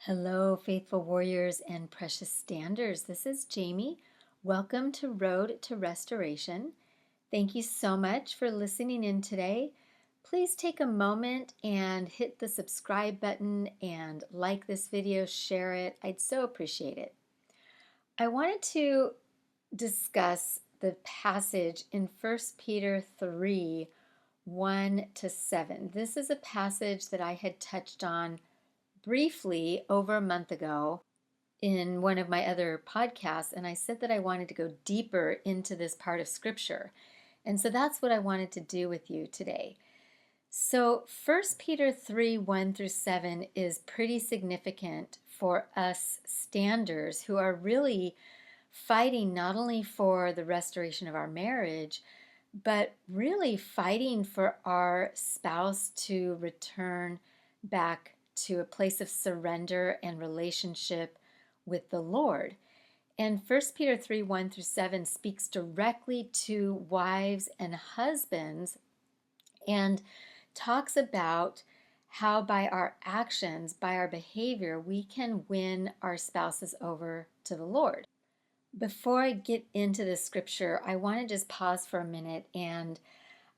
Hello, faithful warriors and precious standers. This is Jamie. Welcome to Road to Restoration. Thank you so much for listening in today. Please take a moment and hit the subscribe button and like this video, share it. I'd so appreciate it. I wanted to discuss the passage in 1 Peter 3, 1 to 7. This is a passage that I had touched on briefly over a month ago in one of my other podcasts, and I said that I wanted to go deeper into this part of Scripture. And so that's what I wanted to do with you today. So 1 Peter 3, 1 through 7 is pretty significant for us standers who are really fighting not only for the restoration of our marriage, but really fighting for our spouse to return back to a place of surrender and relationship with the Lord. And 1 Peter 3, 1 through 7 speaks directly to wives and husbands and talks about how by our actions, by our behavior, we can win our spouses over to the Lord. Before I get into the scripture, I want to just pause for a minute, and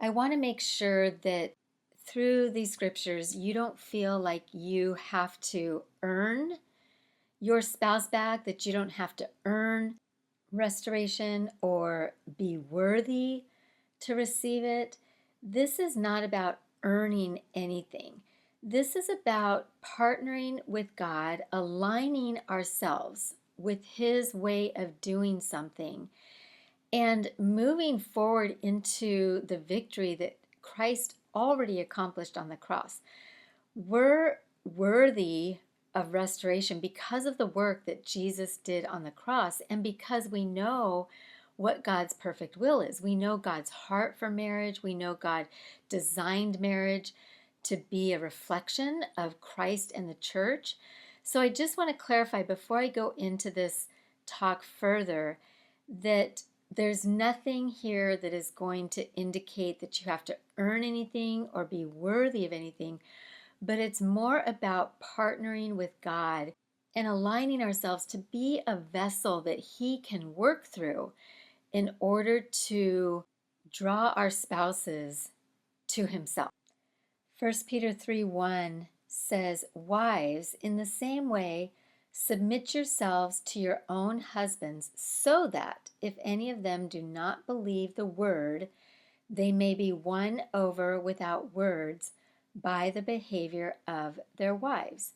I want to make sure that through these scriptures, you don't feel like you have to earn your spouse back, that you don't have to earn restoration or be worthy to receive it. This is not about earning anything. This is about partnering with God, aligning ourselves with His way of doing something, and moving forward into the victory that Christ already accomplished on the cross. We're worthy of restoration because of the work that Jesus did on the cross, and because we know what God's perfect will is. We know God's heart for marriage. We know God designed marriage to be a reflection of Christ and the church. So I just want to clarify before I go into this talk further that there's nothing here that is going to indicate that you have to earn anything or be worthy of anything, but it's more about partnering with God and aligning ourselves to be a vessel that He can work through in order to draw our spouses to Himself. 1 Peter 3:1 says, "Wives, in the same way, submit yourselves to your own husbands, so that if any of them do not believe the word, they may be won over without words by the behavior of their wives."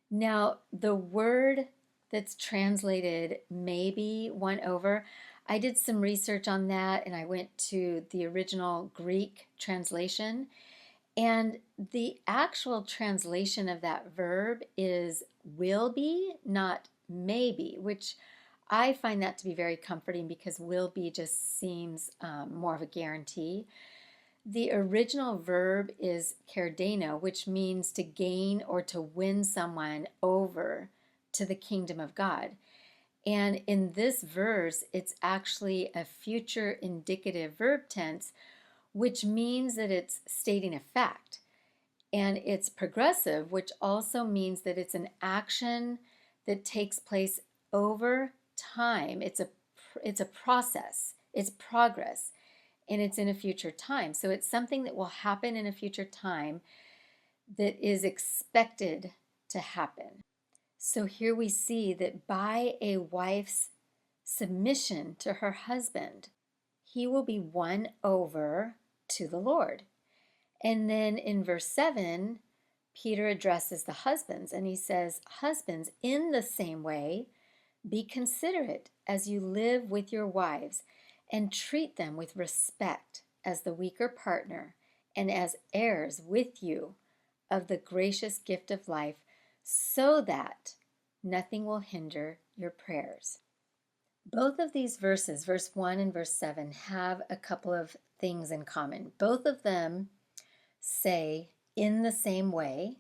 Now, the word that's translated "maybe won over," I did some research on that, and I went to the original Greek translation. And the actual translation of that verb is will be, not maybe, which I find that to be very comforting because will be just seems more of a guarantee. The original verb is kerdeno, which means to gain or to win someone over to the kingdom of God. And in this verse, it's actually a future indicative verb tense, which means that it's stating a fact. And it's progressive, which also means that it's an action that takes place over time. It's a process, it's progress, and it's in a future time. So it's something that will happen in a future time that is expected to happen. So here we see that by a wife's submission to her husband, he will be won over to the Lord. And then in verse 7, Peter addresses the husbands and he says, "Husbands, in the same way, be considerate as you live with your wives and treat them with respect as the weaker partner and as heirs with you of the gracious gift of life, so that nothing will hinder your prayers." Both of these verses, verse 1 and verse 7, have a couple of things in common. Both of them say "in the same way,"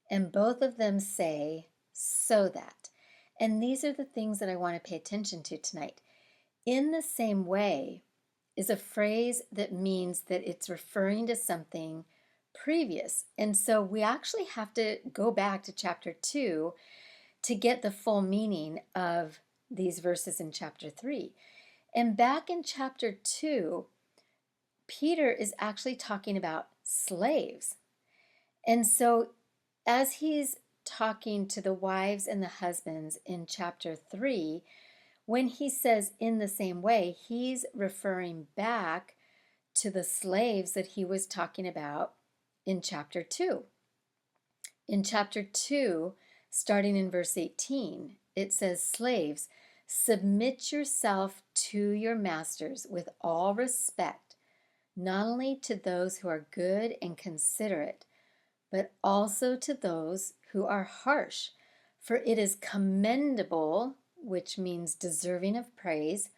and both of them say "so that." And these are the things that I want to pay attention to tonight. "In the same way" is a phrase that means that it's referring to something previous. And so we actually have to go back to chapter 2 to get the full meaning of these verses in chapter 3. And back in chapter 2, Peter is actually talking about slaves. And so as he's talking to the wives and the husbands in chapter 3, when he says in the same way, he's referring back to the slaves that he was talking about in chapter 2. In chapter 2, starting in verse 18, it says, "Slaves, submit yourself to your masters with all respect, not only to those who are good and considerate, but also to those who are harsh. For it is commendable," which means deserving of praise,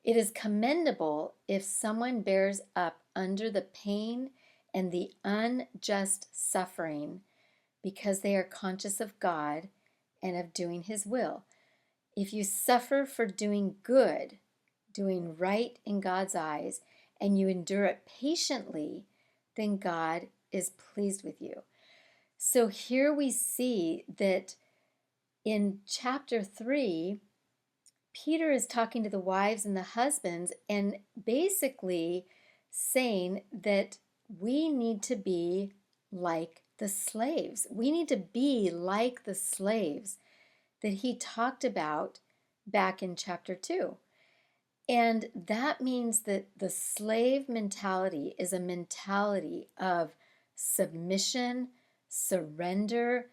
"it is commendable if someone bears up under the pain and the unjust suffering because they are conscious of God and of doing His will. If you suffer for doing good, doing right in God's eyes, and you endure it patiently, then God is pleased with you." So here we see that in chapter 3, Peter is talking to the wives and the husbands and basically saying that we need to be like the slaves. We need to be like the slaves that he talked about back in chapter 2. And that means that the slave mentality is a mentality of submission, surrender,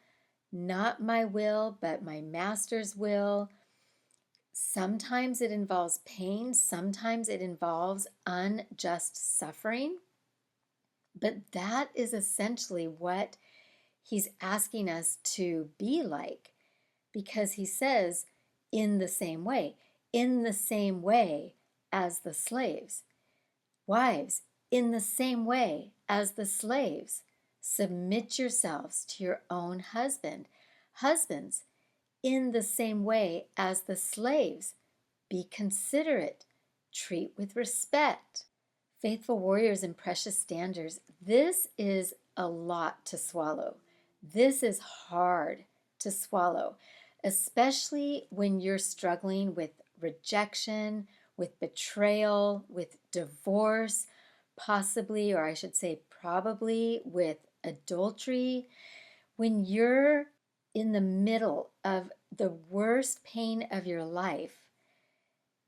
not my will, but my master's will. Sometimes it involves pain, sometimes it involves unjust suffering. But that is essentially what he's asking us to be like, because he says, in the same way as the slaves. Wives, in the same way as the slaves, submit yourselves to your own husband. Husbands, in the same way as the slaves, be considerate, treat with respect. Faithful warriors and precious standards, this is a lot to swallow. This is hard to swallow, especially when you're struggling with rejection, with betrayal, with divorce, possibly, or I should say probably, with adultery. When you're in the middle of the worst pain of your life,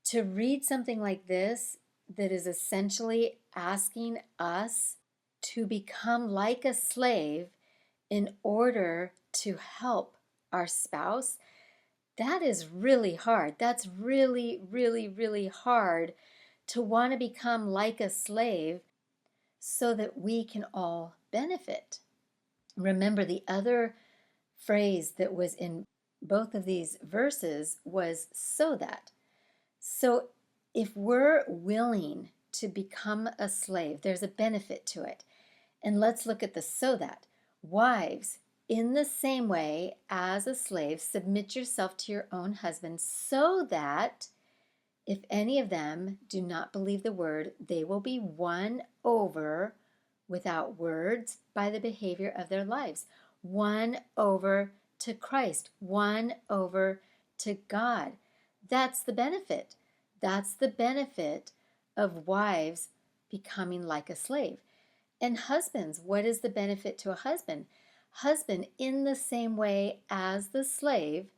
to read something like this that is essentially asking us to become like a slave in order to help our spouse, that is really hard. That's really, really, really hard to want to become like a slave so that we can all benefit. Remember, the other phrase that was in both of these verses was "so that." So if we're willing to become a slave, there's a benefit to it. And let's look at the "so that." Wives, in the same way as a slave, submit yourself to your own husband, so that if any of them do not believe the word, they will be won over without words by the behavior of their lives. Won over to Christ, won over to God. That's the benefit. That's the benefit of wives becoming like a slave. And husbands, what is the benefit to a husband? Husband, in the same way as the slave,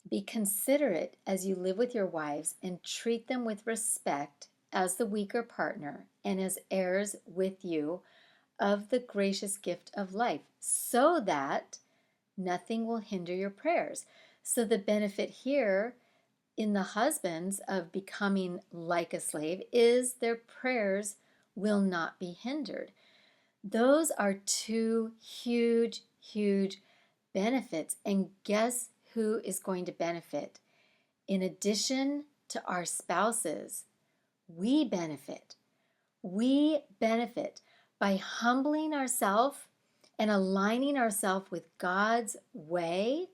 be considerate as you live with your wives and treat them with respect as the weaker partner and as heirs with you of the gracious gift of life, so that nothing will hinder your prayers. So the benefit here in the husbands of becoming like a slave is their prayers will not be hindered. Those are two huge, huge benefits. And guess who is going to benefit? In addition to our spouses, we benefit. We benefit by humbling ourselves and aligning ourselves with God's way.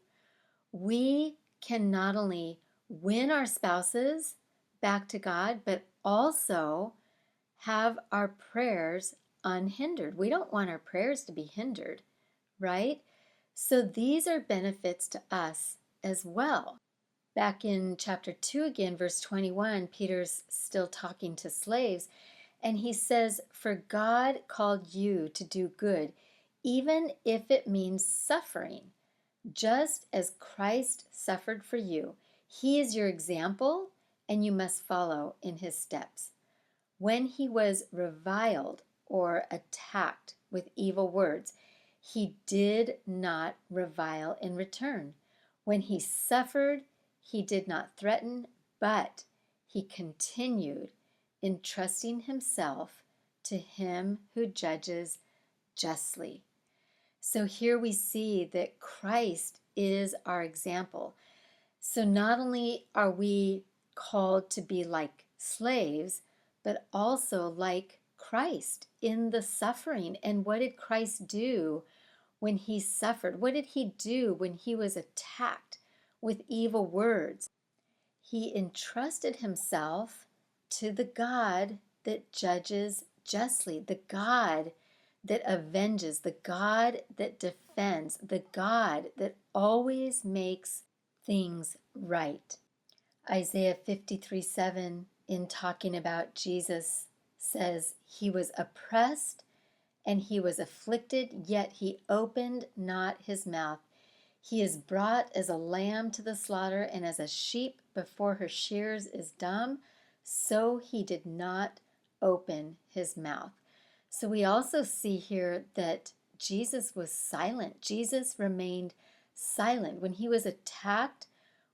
We can not only win our spouses back to God, but also have our prayers unhindered. We don't want our prayers to be hindered, right? So these are benefits to us as well. Back in chapter 2 again, verse 21, Peter's still talking to slaves, and he says, "For God called you to do good, even if it means suffering. Just as Christ suffered for you, he is your example, and you must follow in his steps. When he was reviled or attacked with evil words, he did not revile in return. When he suffered, he did not threaten, but he continued entrusting himself to him who judges justly." So here we see that Christ is our example. So not only are we called to be like slaves, but also like Christ in the suffering. And what did Christ do when he suffered? What did he do when he was attacked with evil words? He entrusted himself to the God that judges justly, the God that avenges, the God that defends, the God that always makes things right. Isaiah 53:7, in talking about Jesus, says, "He was oppressed and he was afflicted, yet he opened not his mouth. He is brought as a lamb to the slaughter, and as a sheep before her shears is dumb, so he did not open his mouth." So we also see here that Jesus was silent. Jesus remained silent. When he was attacked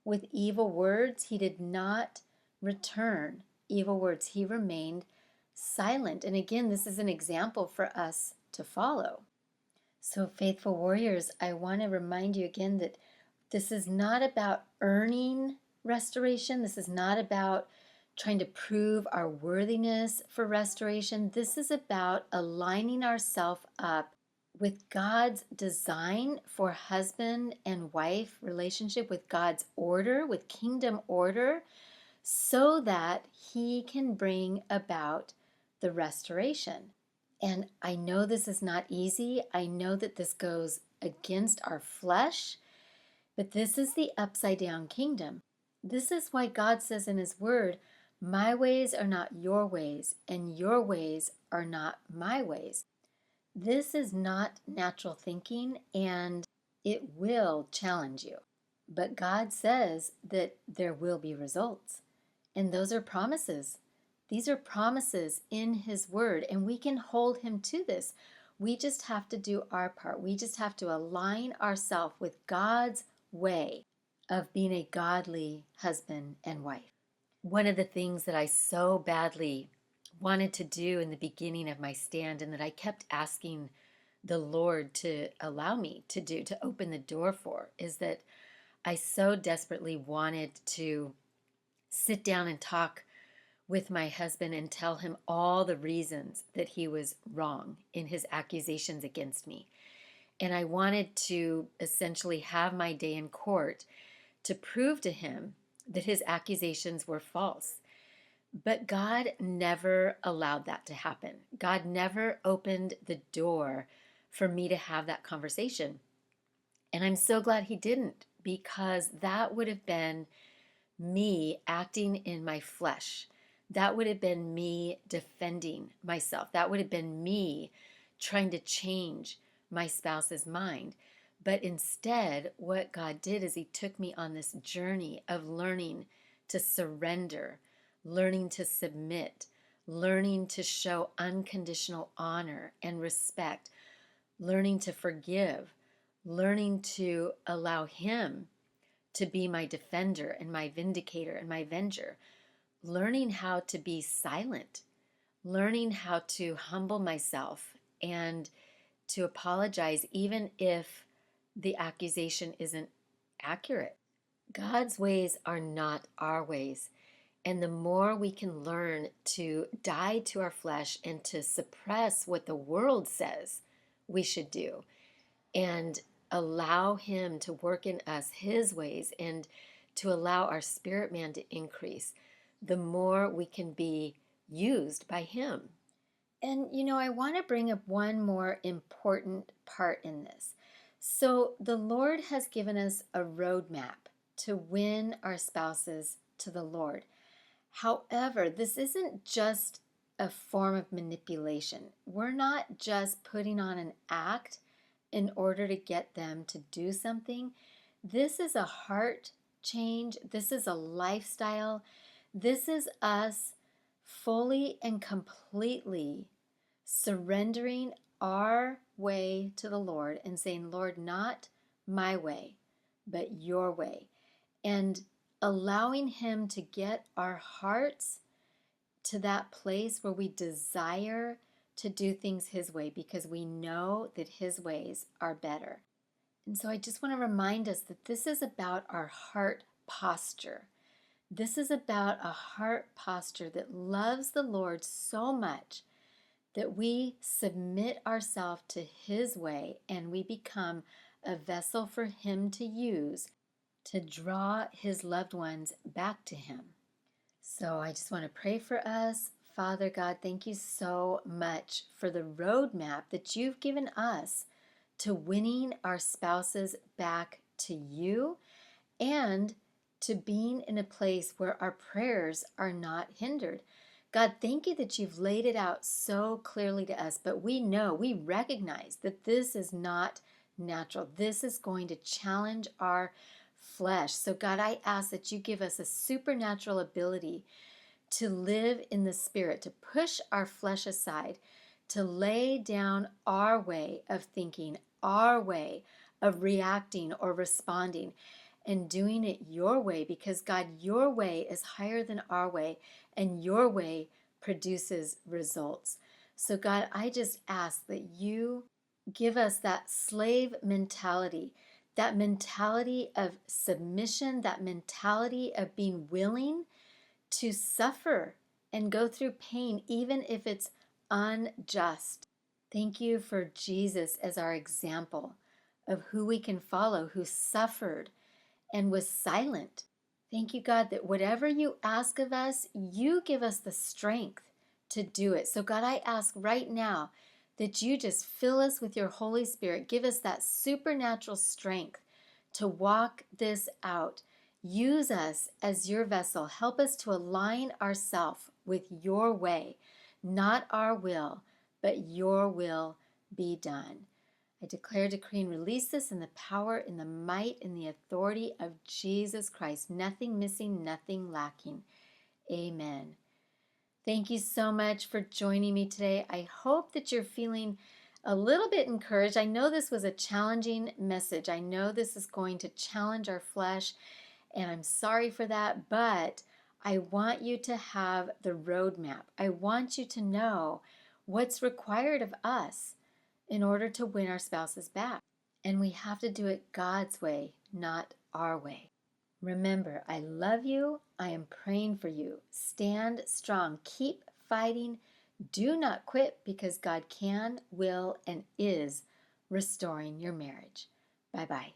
with evil words, he did not return evil words. He remained silent. And again, this is an example for us to follow. So, faithful warriors, I want to remind you again that this is not about earning restoration. This is not about trying to prove our worthiness for restoration. This is about aligning ourselves up with God's design for husband and wife relationship, with God's order, with kingdom order, so that he can bring about the restoration. And I know this is not easy. I know that this goes against our flesh, but this is the upside down kingdom. This is why God says in his word, "My ways are not your ways, and your ways are not my ways." This is not natural thinking, and it will challenge you. But God says that there will be results, and those are promises. These are promises in his word, and we can hold him to this. We just have to do our part. We just have to align ourselves with God's way of being a godly husband and wife. One of the things that I so badly wanted to do in the beginning of my stand, and that I kept asking the Lord to allow me to do, to open the door for, is that I so desperately wanted to sit down and talk with my husband and tell him all the reasons that he was wrong in his accusations against me. And I wanted to essentially have my day in court to prove to him that his accusations were false. But God never allowed that to happen. God never opened the door for me to have that conversation. And I'm so glad he didn't, because that would have been me acting in my flesh. That would have been me defending myself. That would have been me trying to change my spouse's mind. But instead, what God did is he took me on this journey of learning to surrender, learning to submit, learning to show unconditional honor and respect, learning to forgive, learning to allow him to be my defender and my vindicator and my avenger, learning how to be silent, learning how to humble myself and to apologize even if the accusation isn't accurate. God's ways are not our ways. And the more we can learn to die to our flesh and to suppress what the world says we should do, and allow him to work in us his ways, and to allow our spirit man to increase, the more we can be used by him. And I want to bring up one more important part in this. So, the Lord has given us a roadmap to win our spouses to the Lord. However, this isn't just a form of manipulation. We're not just putting on an act in order to get them to do something. This is a heart change. This is a lifestyle. This is us fully and completely surrendering our way to the Lord and saying, Lord, not my way, but your way. And allowing Him to get our hearts to that place where we desire to do things His way because we know that His ways are better. And so I just want to remind us that this is about our heart posture. This is about a heart posture that loves the Lord so much that we submit ourselves to His way and we become a vessel for Him to use to draw His loved ones back to Him. So I just want to pray for us. Father God, thank you so much for the roadmap that you've given us to winning our spouses back to you and to being in a place where our prayers are not hindered. God, thank you that you've laid it out so clearly to us, but we recognize that this is not natural. This is going to challenge our flesh. So God, I ask that you give us a supernatural ability to live in the Spirit, to push our flesh aside, to lay down our way of thinking, our way of reacting or responding, and doing it your way, because God, your way is higher than our way, and your way produces results. So God, I just ask that you give us that slave mentality, that mentality of submission, that mentality of being willing to suffer and go through pain, even if it's unjust. Thank you for Jesus as our example of who we can follow, who suffered and was silent. Thank you, God, that whatever you ask of us, you give us the strength to do it. So, God, I ask right now that you just fill us with your Holy Spirit. Give us that supernatural strength to walk this out. Use us as your vessel. Help us to align ourselves with your way, not our will, but your will be done. I declare, decree, and release this in the power, in the might, in the authority of Jesus Christ. Nothing missing, nothing lacking. Amen. Thank you so much for joining me today. I hope that you're feeling a little bit encouraged. I know this was a challenging message. I know this is going to challenge our flesh, and I'm sorry for that, but I want you to have the roadmap. I want you to know what's required of us in order to win our spouses back. And we have to do it God's way, not our way. Remember, I love you. I am praying for you. Stand strong. Keep fighting. Do not quit, because God can, will, and is restoring your marriage. Bye-bye.